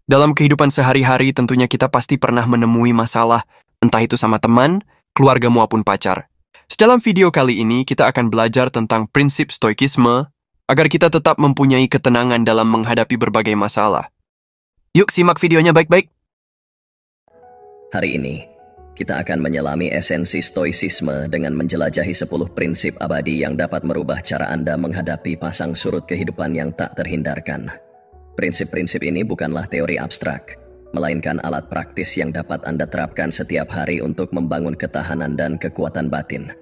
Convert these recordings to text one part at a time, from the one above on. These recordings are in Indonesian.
Dalam kehidupan sehari-hari tentunya kita pasti pernah menemui masalah, entah itu sama teman, keluarga maupun pacar. Dalam video kali ini kita akan belajar tentang prinsip stoikisme agar kita tetap mempunyai ketenangan dalam menghadapi berbagai masalah. Yuk simak videonya baik-baik. Hari ini, kita akan menyelami esensi stoicisme dengan menjelajahi 10 prinsip abadi yang dapat merubah cara Anda menghadapi pasang surut kehidupan yang tak terhindarkan. Prinsip-prinsip ini bukanlah teori abstrak, melainkan alat praktis yang dapat Anda terapkan setiap hari untuk membangun ketahanan dan kekuatan batin.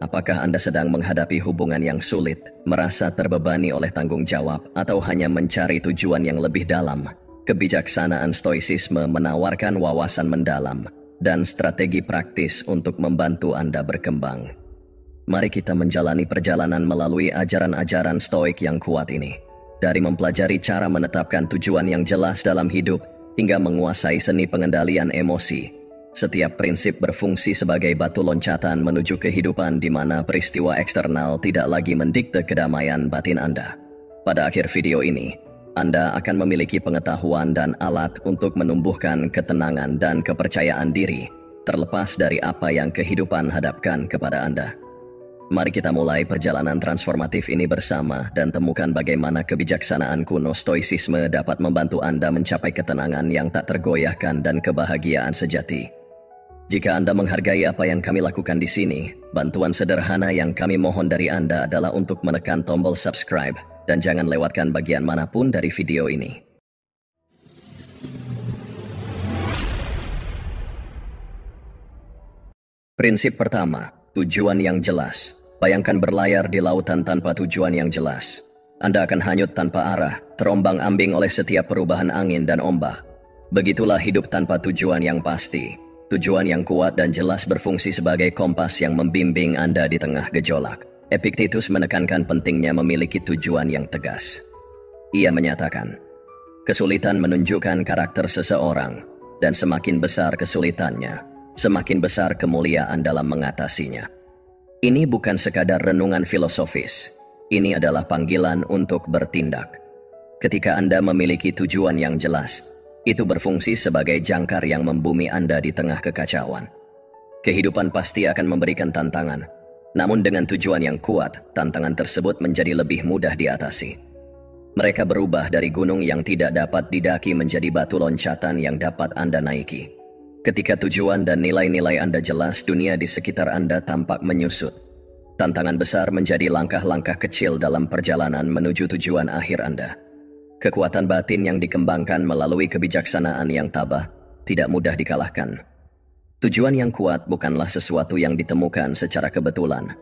Apakah Anda sedang menghadapi hubungan yang sulit, merasa terbebani oleh tanggung jawab, atau hanya mencari tujuan yang lebih dalam? Kebijaksanaan stoicisme menawarkan wawasan mendalam dan strategi praktis untuk membantu Anda berkembang. Mari kita menjalani perjalanan melalui ajaran-ajaran stoik yang kuat ini. Dari mempelajari cara menetapkan tujuan yang jelas dalam hidup hingga menguasai seni pengendalian emosi, setiap prinsip berfungsi sebagai batu loncatan menuju kehidupan di mana peristiwa eksternal tidak lagi mendikte kedamaian batin Anda. Pada akhir video ini, Anda akan memiliki pengetahuan dan alat untuk menumbuhkan ketenangan dan kepercayaan diri, terlepas dari apa yang kehidupan hadapkan kepada Anda. Mari kita mulai perjalanan transformatif ini bersama dan temukan bagaimana kebijaksanaan kuno stoicisme dapat membantu Anda mencapai ketenangan yang tak tergoyahkan dan kebahagiaan sejati. Jika Anda menghargai apa yang kami lakukan di sini, bantuan sederhana yang kami mohon dari Anda adalah untuk menekan tombol subscribe dan jangan lewatkan bagian manapun dari video ini. Prinsip pertama, tujuan yang jelas. Bayangkan berlayar di lautan tanpa tujuan yang jelas. Anda akan hanyut tanpa arah, terombang-ambing oleh setiap perubahan angin dan ombak. Begitulah hidup tanpa tujuan yang pasti. Tujuan yang kuat dan jelas berfungsi sebagai kompas yang membimbing Anda di tengah gejolak. Epictetus menekankan pentingnya memiliki tujuan yang tegas. Ia menyatakan, kesulitan menunjukkan karakter seseorang, dan semakin besar kesulitannya, semakin besar kemuliaan dalam mengatasinya. Ini bukan sekadar renungan filosofis, ini adalah panggilan untuk bertindak. Ketika Anda memiliki tujuan yang jelas, itu berfungsi sebagai jangkar yang membumi Anda di tengah kekacauan. Kehidupan pasti akan memberikan tantangan, namun dengan tujuan yang kuat, tantangan tersebut menjadi lebih mudah diatasi. Mereka berubah dari gunung yang tidak dapat didaki menjadi batu loncatan yang dapat Anda naiki. Ketika tujuan dan nilai-nilai Anda jelas, dunia di sekitar Anda tampak menyusut. Tantangan besar menjadi langkah-langkah kecil dalam perjalanan menuju tujuan akhir Anda. Kekuatan batin yang dikembangkan melalui kebijaksanaan yang tabah tidak mudah dikalahkan. Tujuan yang kuat bukanlah sesuatu yang ditemukan secara kebetulan.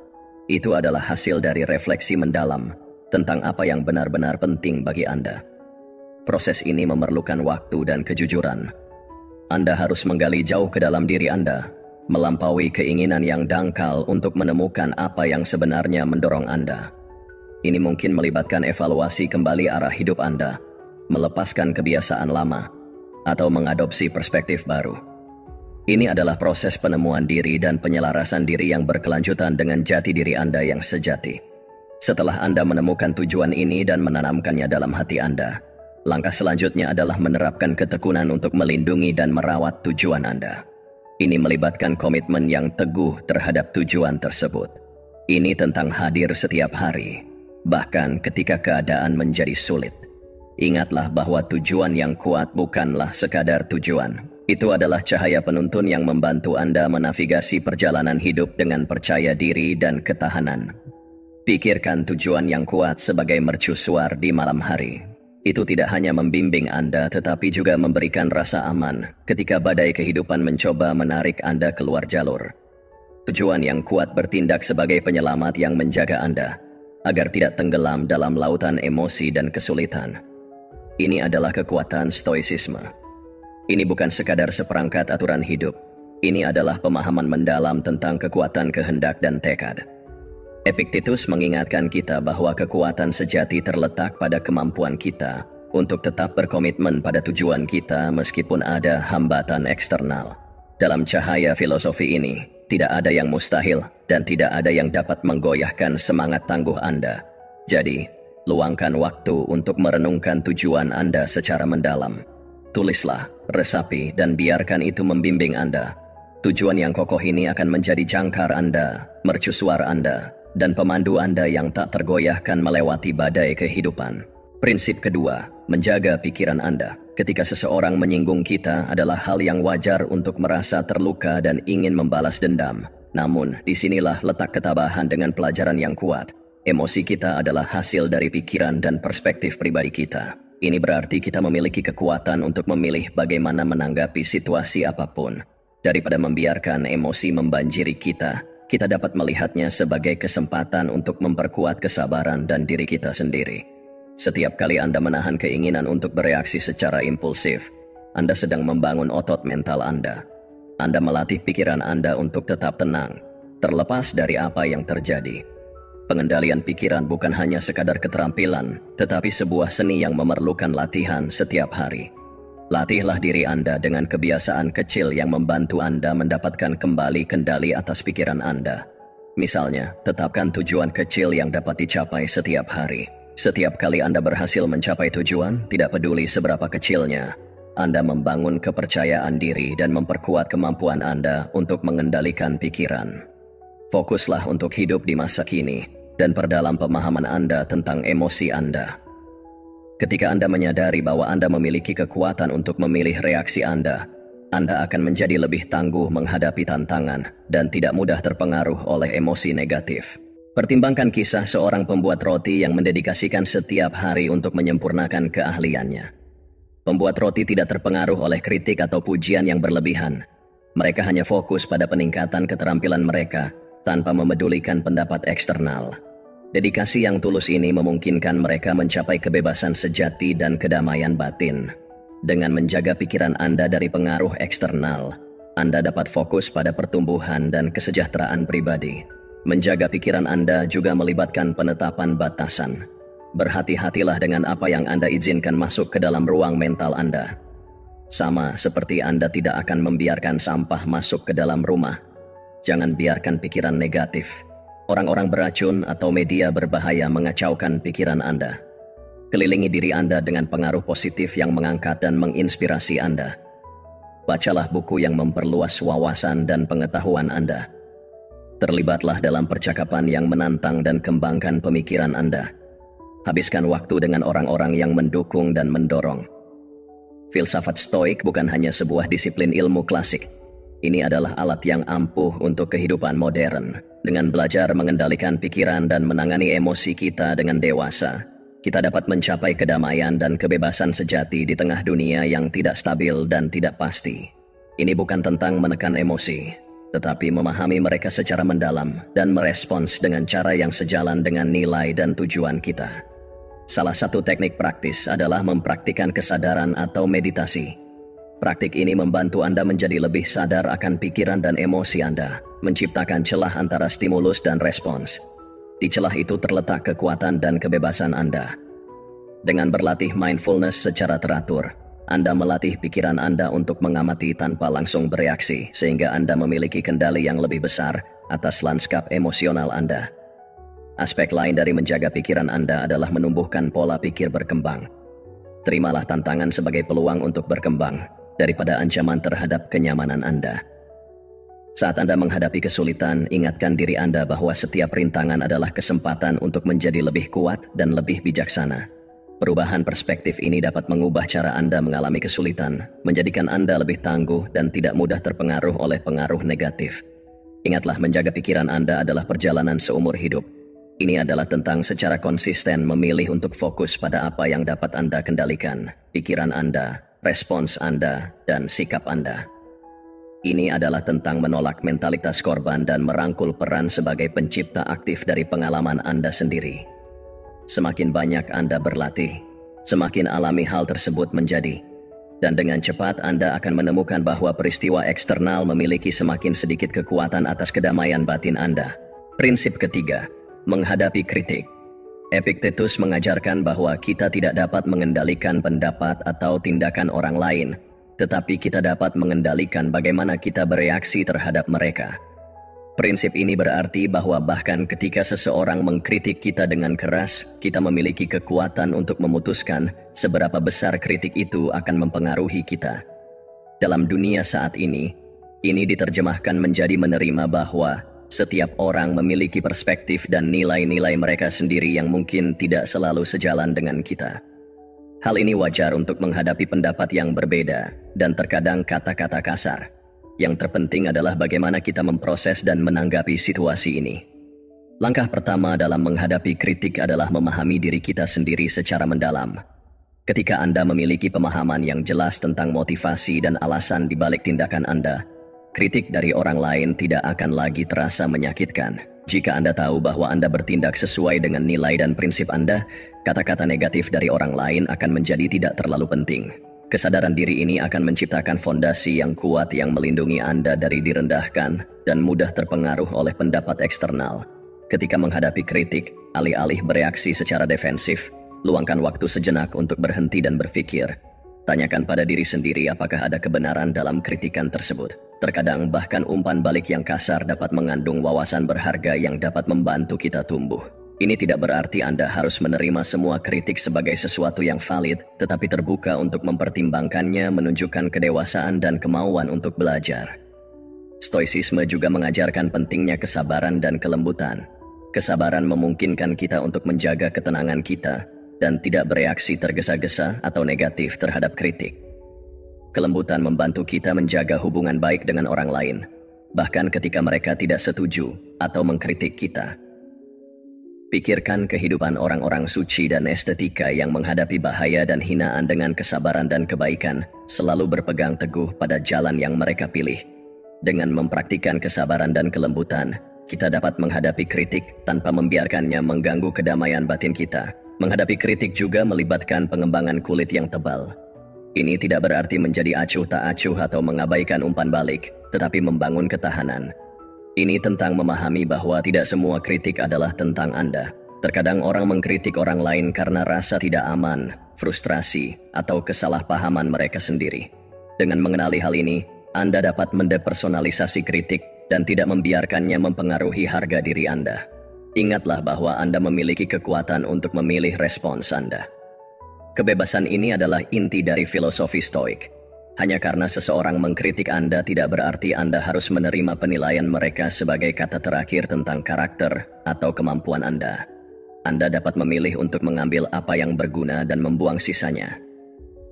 Itu adalah hasil dari refleksi mendalam tentang apa yang benar-benar penting bagi Anda. Proses ini memerlukan waktu dan kejujuran. Anda harus menggali jauh ke dalam diri Anda, melampaui keinginan yang dangkal untuk menemukan apa yang sebenarnya mendorong Anda. Ini mungkin melibatkan evaluasi kembali arah hidup Anda, melepaskan kebiasaan lama, atau mengadopsi perspektif baru. Ini adalah proses penemuan diri dan penyelarasan diri yang berkelanjutan dengan jati diri Anda yang sejati. Setelah Anda menemukan tujuan ini dan menanamkannya dalam hati Anda, langkah selanjutnya adalah menerapkan ketekunan untuk melindungi dan merawat tujuan Anda. Ini melibatkan komitmen yang teguh terhadap tujuan tersebut. Ini tentang hadir setiap hari, bahkan ketika keadaan menjadi sulit. Ingatlah bahwa tujuan yang kuat bukanlah sekadar tujuan. Itu adalah cahaya penuntun yang membantu Anda menavigasi perjalanan hidup dengan percaya diri dan ketahanan. Pikirkan tujuan yang kuat sebagai mercusuar di malam hari. Itu tidak hanya membimbing Anda, tetapi juga memberikan rasa aman ketika badai kehidupan mencoba menarik Anda keluar jalur. Tujuan yang kuat bertindak sebagai penyelamat yang menjaga Anda, agar tidak tenggelam dalam lautan emosi dan kesulitan. Ini adalah kekuatan stoicisme. Ini bukan sekadar seperangkat aturan hidup. Ini adalah pemahaman mendalam tentang kekuatan kehendak dan tekad. Epictetus mengingatkan kita bahwa kekuatan sejati terletak pada kemampuan kita untuk tetap berkomitmen pada tujuan kita meskipun ada hambatan eksternal. Dalam cahaya filosofi ini, tidak ada yang mustahil dan tidak ada yang dapat menggoyahkan semangat tangguh Anda. Jadi, luangkan waktu untuk merenungkan tujuan Anda secara mendalam. Tulislah, resapi, dan biarkan itu membimbing Anda. Tujuan yang kokoh ini akan menjadi jangkar Anda, mercusuar Anda, dan pemandu Anda yang tak tergoyahkan melewati badai kehidupan. Prinsip kedua, menjaga pikiran Anda. Ketika seseorang menyinggung kita adalah hal yang wajar untuk merasa terluka dan ingin membalas dendam. Namun, disinilah letak ketabahan dengan pelajaran yang kuat. Emosi kita adalah hasil dari pikiran dan perspektif pribadi kita. Ini berarti kita memiliki kekuatan untuk memilih bagaimana menanggapi situasi apapun. Daripada membiarkan emosi membanjiri kita dapat melihatnya sebagai kesempatan untuk memperkuat kesabaran dan diri kita sendiri. Setiap kali Anda menahan keinginan untuk bereaksi secara impulsif, Anda sedang membangun otot mental Anda. Anda melatih pikiran Anda untuk tetap tenang, terlepas dari apa yang terjadi. Pengendalian pikiran bukan hanya sekadar keterampilan, tetapi sebuah seni yang memerlukan latihan setiap hari. Latihlah diri Anda dengan kebiasaan kecil yang membantu Anda mendapatkan kembali kendali atas pikiran Anda. Misalnya, tetapkan tujuan kecil yang dapat dicapai setiap hari. Setiap kali Anda berhasil mencapai tujuan, tidak peduli seberapa kecilnya, Anda membangun kepercayaan diri dan memperkuat kemampuan Anda untuk mengendalikan pikiran. Fokuslah untuk hidup di masa kini dan perdalam pemahaman Anda tentang emosi Anda. Ketika Anda menyadari bahwa Anda memiliki kekuatan untuk memilih reaksi Anda akan menjadi lebih tangguh menghadapi tantangan dan tidak mudah terpengaruh oleh emosi negatif. Pertimbangkan kisah seorang pembuat roti yang mendedikasikan setiap hari untuk menyempurnakan keahliannya. Pembuat roti tidak terpengaruh oleh kritik atau pujian yang berlebihan. Mereka hanya fokus pada peningkatan keterampilan mereka tanpa memedulikan pendapat eksternal. Dedikasi yang tulus ini memungkinkan mereka mencapai kebebasan sejati dan kedamaian batin. Dengan menjaga pikiran Anda dari pengaruh eksternal, Anda dapat fokus pada pertumbuhan dan kesejahteraan pribadi. Menjaga pikiran Anda juga melibatkan penetapan batasan. Berhati-hatilah dengan apa yang Anda izinkan masuk ke dalam ruang mental Anda. Sama seperti Anda tidak akan membiarkan sampah masuk ke dalam rumah. Jangan biarkan pikiran negatif, orang-orang beracun atau media berbahaya mengacaukan pikiran Anda. Kelilingi diri Anda dengan pengaruh positif yang mengangkat dan menginspirasi Anda. Bacalah buku yang memperluas wawasan dan pengetahuan Anda. Terlibatlah dalam percakapan yang menantang dan kembangkan pemikiran Anda. Habiskan waktu dengan orang-orang yang mendukung dan mendorong. Filsafat Stoik bukan hanya sebuah disiplin ilmu klasik. Ini adalah alat yang ampuh untuk kehidupan modern. Dengan belajar mengendalikan pikiran dan menangani emosi kita dengan dewasa, kita dapat mencapai kedamaian dan kebebasan sejati di tengah dunia yang tidak stabil dan tidak pasti. Ini bukan tentang menekan emosi, tetapi memahami mereka secara mendalam dan merespons dengan cara yang sejalan dengan nilai dan tujuan kita. Salah satu teknik praktis adalah mempraktikkan kesadaran atau meditasi. Praktik ini membantu Anda menjadi lebih sadar akan pikiran dan emosi Anda, menciptakan celah antara stimulus dan respons. Di celah itu terletak kekuatan dan kebebasan Anda. Dengan berlatih mindfulness secara teratur, Anda melatih pikiran Anda untuk mengamati tanpa langsung bereaksi, sehingga Anda memiliki kendali yang lebih besar atas lanskap emosional Anda. Aspek lain dari menjaga pikiran Anda adalah menumbuhkan pola pikir berkembang. Terimalah tantangan sebagai peluang untuk berkembang, daripada ancaman terhadap kenyamanan Anda. Saat Anda menghadapi kesulitan, ingatkan diri Anda bahwa setiap rintangan adalah kesempatan untuk menjadi lebih kuat dan lebih bijaksana. Perubahan perspektif ini dapat mengubah cara Anda mengalami kesulitan, menjadikan Anda lebih tangguh dan tidak mudah terpengaruh oleh pengaruh negatif. Ingatlah, menjaga pikiran Anda adalah perjalanan seumur hidup. Ini adalah tentang secara konsisten memilih untuk fokus pada apa yang dapat Anda kendalikan, pikiran Anda, respons Anda, dan sikap Anda. Ini adalah tentang menolak mentalitas korban dan merangkul peran sebagai pencipta aktif dari pengalaman Anda sendiri. Semakin banyak Anda berlatih, semakin alami hal tersebut menjadi. Dan dengan cepat Anda akan menemukan bahwa peristiwa eksternal memiliki semakin sedikit kekuatan atas kedamaian batin Anda. Prinsip ketiga, menghadapi kritik. Epictetus mengajarkan bahwa kita tidak dapat mengendalikan pendapat atau tindakan orang lain, tetapi kita dapat mengendalikan bagaimana kita bereaksi terhadap mereka. Prinsip ini berarti bahwa bahkan ketika seseorang mengkritik kita dengan keras, kita memiliki kekuatan untuk memutuskan seberapa besar kritik itu akan mempengaruhi kita. Dalam dunia saat ini diterjemahkan menjadi menerima bahwa setiap orang memiliki perspektif dan nilai-nilai mereka sendiri yang mungkin tidak selalu sejalan dengan kita. Hal ini wajar untuk menghadapi pendapat yang berbeda dan terkadang kata-kata kasar. Yang terpenting adalah bagaimana kita memproses dan menanggapi situasi ini. Langkah pertama dalam menghadapi kritik adalah memahami diri kita sendiri secara mendalam. Ketika Anda memiliki pemahaman yang jelas tentang motivasi dan alasan di balik tindakan Anda, kritik dari orang lain tidak akan lagi terasa menyakitkan. Jika Anda tahu bahwa Anda bertindak sesuai dengan nilai dan prinsip Anda, kata-kata negatif dari orang lain akan menjadi tidak terlalu penting. Kesadaran diri ini akan menciptakan fondasi yang kuat yang melindungi Anda dari direndahkan dan mudah terpengaruh oleh pendapat eksternal. Ketika menghadapi kritik, alih-alih bereaksi secara defensif, luangkan waktu sejenak untuk berhenti dan berpikir. Tanyakan pada diri sendiri apakah ada kebenaran dalam kritikan tersebut. Terkadang bahkan umpan balik yang kasar dapat mengandung wawasan berharga yang dapat membantu kita tumbuh. Ini tidak berarti Anda harus menerima semua kritik sebagai sesuatu yang valid, tetapi terbuka untuk mempertimbangkannya, menunjukkan kedewasaan dan kemauan untuk belajar. Stoicisme juga mengajarkan pentingnya kesabaran dan kelembutan. Kesabaran memungkinkan kita untuk menjaga ketenangan kita dan tidak bereaksi tergesa-gesa atau negatif terhadap kritik. Kelembutan membantu kita menjaga hubungan baik dengan orang lain, bahkan ketika mereka tidak setuju atau mengkritik kita. Pikirkan kehidupan orang-orang suci dan estetika yang menghadapi bahaya dan hinaan dengan kesabaran dan kebaikan, selalu berpegang teguh pada jalan yang mereka pilih. Dengan mempraktikkan kesabaran dan kelembutan, kita dapat menghadapi kritik tanpa membiarkannya mengganggu kedamaian batin kita. Menghadapi kritik juga melibatkan pengembangan kulit yang tebal. Ini tidak berarti menjadi acuh tak acuh atau mengabaikan umpan balik, tetapi membangun ketahanan. Ini tentang memahami bahwa tidak semua kritik adalah tentang Anda. Terkadang orang mengkritik orang lain karena rasa tidak aman, frustrasi, atau kesalahpahaman mereka sendiri. Dengan mengenali hal ini, Anda dapat mendepersonalisasi kritik dan tidak membiarkannya mempengaruhi harga diri Anda. Ingatlah bahwa Anda memiliki kekuatan untuk memilih respons Anda. Kebebasan ini adalah inti dari filosofi Stoik. Hanya karena seseorang mengkritik Anda tidak berarti Anda harus menerima penilaian mereka sebagai kata terakhir tentang karakter atau kemampuan Anda. Anda dapat memilih untuk mengambil apa yang berguna dan membuang sisanya.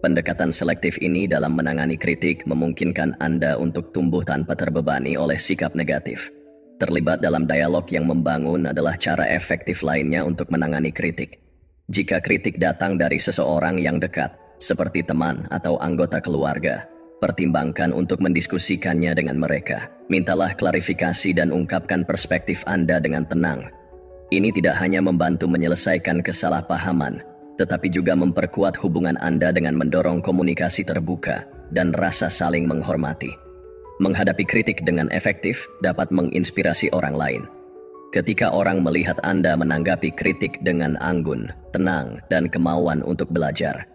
Pendekatan selektif ini dalam menangani kritik memungkinkan Anda untuk tumbuh tanpa terbebani oleh sikap negatif. Terlibat dalam dialog yang membangun adalah cara efektif lainnya untuk menangani kritik. Jika kritik datang dari seseorang yang dekat, seperti teman atau anggota keluarga, pertimbangkan untuk mendiskusikannya dengan mereka. Mintalah klarifikasi dan ungkapkan perspektif Anda dengan tenang. Ini tidak hanya membantu menyelesaikan kesalahpahaman, tetapi juga memperkuat hubungan Anda dengan mendorong komunikasi terbuka dan rasa saling menghormati. Menghadapi kritik dengan efektif dapat menginspirasi orang lain. Ketika orang melihat Anda menanggapi kritik dengan anggun, tenang, dan kemauan untuk belajar,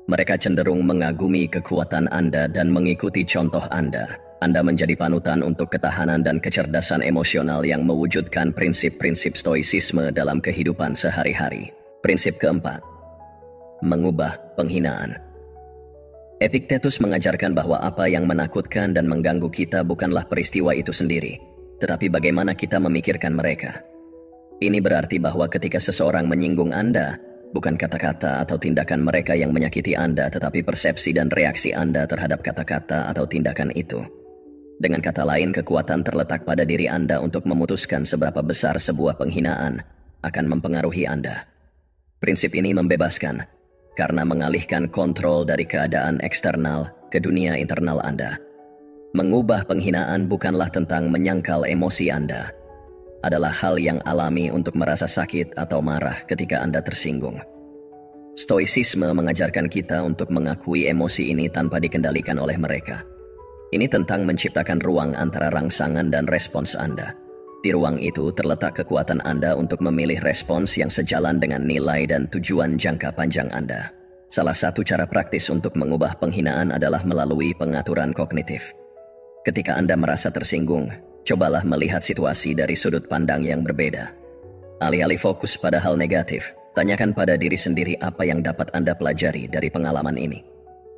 mereka cenderung mengagumi kekuatan Anda dan mengikuti contoh Anda. Anda menjadi panutan untuk ketahanan dan kecerdasan emosional yang mewujudkan prinsip-prinsip stoicisme dalam kehidupan sehari-hari. Prinsip keempat, mengubah penghinaan. Epictetus mengajarkan bahwa apa yang menakutkan dan mengganggu kita bukanlah peristiwa itu sendiri, tetapi bagaimana kita memikirkan mereka. Ini berarti bahwa ketika seseorang menyinggung Anda, bukan kata-kata atau tindakan mereka yang menyakiti Anda, tetapi persepsi dan reaksi Anda terhadap kata-kata atau tindakan itu. Dengan kata lain, kekuatan terletak pada diri Anda untuk memutuskan seberapa besar sebuah penghinaan akan mempengaruhi Anda. Prinsip ini membebaskan, karena mengalihkan kontrol dari keadaan eksternal ke dunia internal Anda. Mengubah penghinaan bukanlah tentang menyangkal emosi Anda. Adalah hal yang alami untuk merasa sakit atau marah ketika Anda tersinggung. Stoicisme mengajarkan kita untuk mengakui emosi ini tanpa dikendalikan oleh mereka. Ini tentang menciptakan ruang antara rangsangan dan respons Anda. Di ruang itu terletak kekuatan Anda untuk memilih respons yang sejalan dengan nilai dan tujuan jangka panjang Anda. Salah satu cara praktis untuk mengubah penghinaan adalah melalui pengaturan kognitif. Ketika Anda merasa tersinggung, Cobalah melihat situasi dari sudut pandang yang berbeda. Alih-alih fokus pada hal negatif, tanyakan pada diri sendiri apa yang dapat Anda pelajari dari pengalaman ini.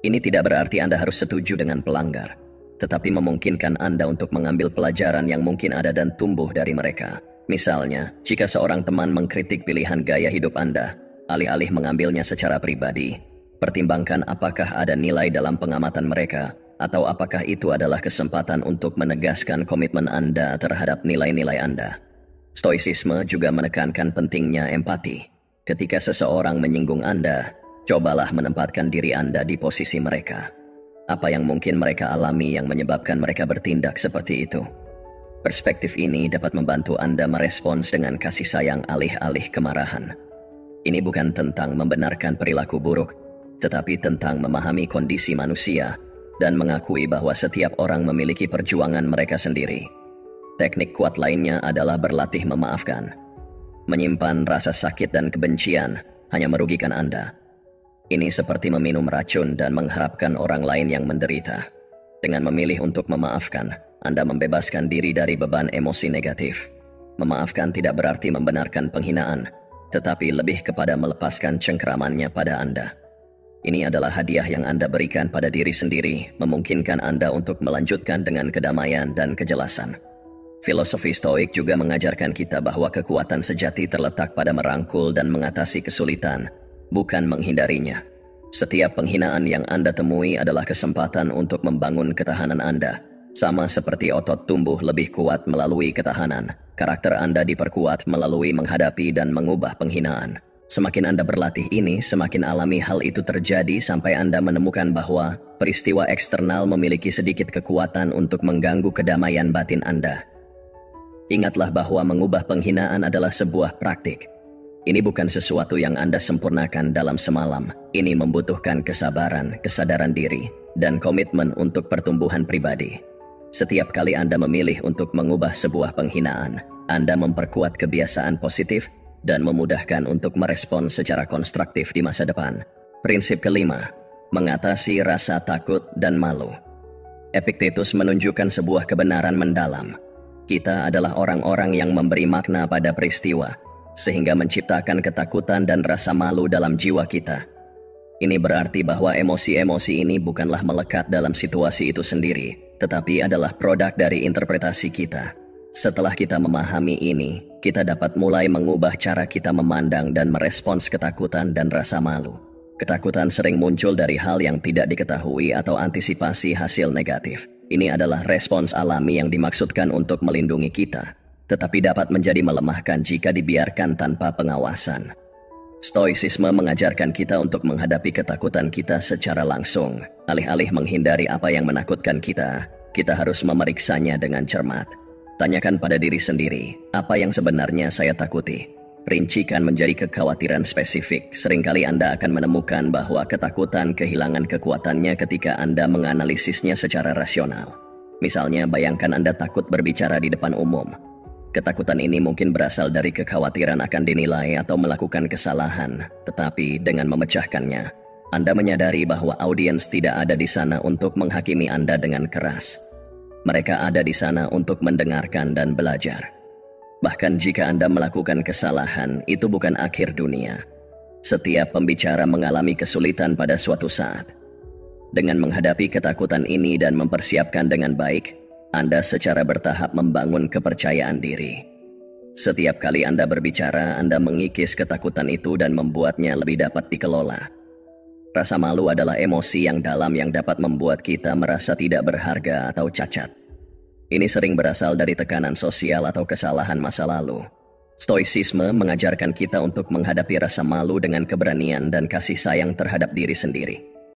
Ini tidak berarti Anda harus setuju dengan pelanggar, tetapi memungkinkan Anda untuk mengambil pelajaran yang mungkin ada dan tumbuh dari mereka. Misalnya, jika seorang teman mengkritik pilihan gaya hidup Anda, alih-alih mengambilnya secara pribadi, pertimbangkan apakah ada nilai dalam pengamatan mereka, atau apakah itu adalah kesempatan untuk menegaskan komitmen Anda terhadap nilai-nilai Anda. Stoicisme juga menekankan pentingnya empati. Ketika seseorang menyinggung Anda, cobalah menempatkan diri Anda di posisi mereka. Apa yang mungkin mereka alami yang menyebabkan mereka bertindak seperti itu? Perspektif ini dapat membantu Anda merespons dengan kasih sayang alih-alih kemarahan. Ini bukan tentang membenarkan perilaku buruk, tetapi tentang memahami kondisi manusia dan mengakui bahwa setiap orang memiliki perjuangan mereka sendiri. Teknik kuat lainnya adalah berlatih memaafkan. Menyimpan rasa sakit dan kebencian hanya merugikan Anda. Ini seperti meminum racun dan mengharapkan orang lain yang menderita. Dengan memilih untuk memaafkan, Anda membebaskan diri dari beban emosi negatif. Memaafkan tidak berarti membenarkan penghinaan, tetapi lebih kepada melepaskan cengkeramannya pada Anda. Ini adalah hadiah yang Anda berikan pada diri sendiri, memungkinkan Anda untuk melanjutkan dengan kedamaian dan kejelasan. Filosofi Stoik juga mengajarkan kita bahwa kekuatan sejati terletak pada merangkul dan mengatasi kesulitan, bukan menghindarinya. Setiap penghinaan yang Anda temui adalah kesempatan untuk membangun ketahanan Anda. Sama seperti otot tumbuh lebih kuat melalui ketahanan, karakter Anda diperkuat melalui menghadapi dan mengubah penghinaan. Semakin Anda berlatih ini, semakin alami hal itu terjadi sampai Anda menemukan bahwa peristiwa eksternal memiliki sedikit kekuatan untuk mengganggu kedamaian batin Anda. Ingatlah bahwa mengubah penghinaan adalah sebuah praktik. Ini bukan sesuatu yang Anda sempurnakan dalam semalam. Ini membutuhkan kesabaran, kesadaran diri, dan komitmen untuk pertumbuhan pribadi. Setiap kali Anda memilih untuk mengubah sebuah penghinaan, Anda memperkuat kebiasaan positif dan memudahkan untuk merespon secara konstruktif di masa depan. Prinsip kelima, mengatasi rasa takut dan malu. Epictetus menunjukkan sebuah kebenaran mendalam. Kita adalah orang-orang yang memberi makna pada peristiwa, sehingga menciptakan ketakutan dan rasa malu dalam jiwa kita. Ini berarti bahwa emosi-emosi ini bukanlah melekat dalam situasi itu sendiri, tetapi adalah produk dari interpretasi kita. Setelah kita memahami ini, kita dapat mulai mengubah cara kita memandang dan merespons ketakutan dan rasa malu. Ketakutan sering muncul dari hal yang tidak diketahui atau antisipasi hasil negatif. Ini adalah respons alami yang dimaksudkan untuk melindungi kita, tetapi dapat menjadi melemahkan jika dibiarkan tanpa pengawasan. Stoicisme mengajarkan kita untuk menghadapi ketakutan kita secara langsung. Alih-alih menghindari apa yang menakutkan kita harus memeriksanya dengan cermat. Tanyakan pada diri sendiri, apa yang sebenarnya saya takuti? Rincikan menjadi kekhawatiran spesifik. Seringkali Anda akan menemukan bahwa ketakutan kehilangan kekuatannya ketika Anda menganalisisnya secara rasional. Misalnya, bayangkan Anda takut berbicara di depan umum. Ketakutan ini mungkin berasal dari kekhawatiran akan dinilai atau melakukan kesalahan, tetapi dengan memecahkannya, Anda menyadari bahwa audiens tidak ada di sana untuk menghakimi Anda dengan keras. Mereka ada di sana untuk mendengarkan dan belajar. Bahkan jika Anda melakukan kesalahan, itu bukan akhir dunia. Setiap pembicara mengalami kesulitan pada suatu saat. Dengan menghadapi ketakutan ini dan mempersiapkan dengan baik, Anda secara bertahap membangun kepercayaan diri. Setiap kali Anda berbicara, Anda mengikis ketakutan itu dan membuatnya lebih dapat dikelola. Rasa malu adalah emosi yang dalam yang dapat membuat kita merasa tidak berharga atau cacat. Ini sering berasal dari tekanan sosial atau kesalahan masa lalu. Stoicisme mengajarkan kita untuk menghadapi rasa malu dengan keberanian dan kasih sayang terhadap diri sendiri.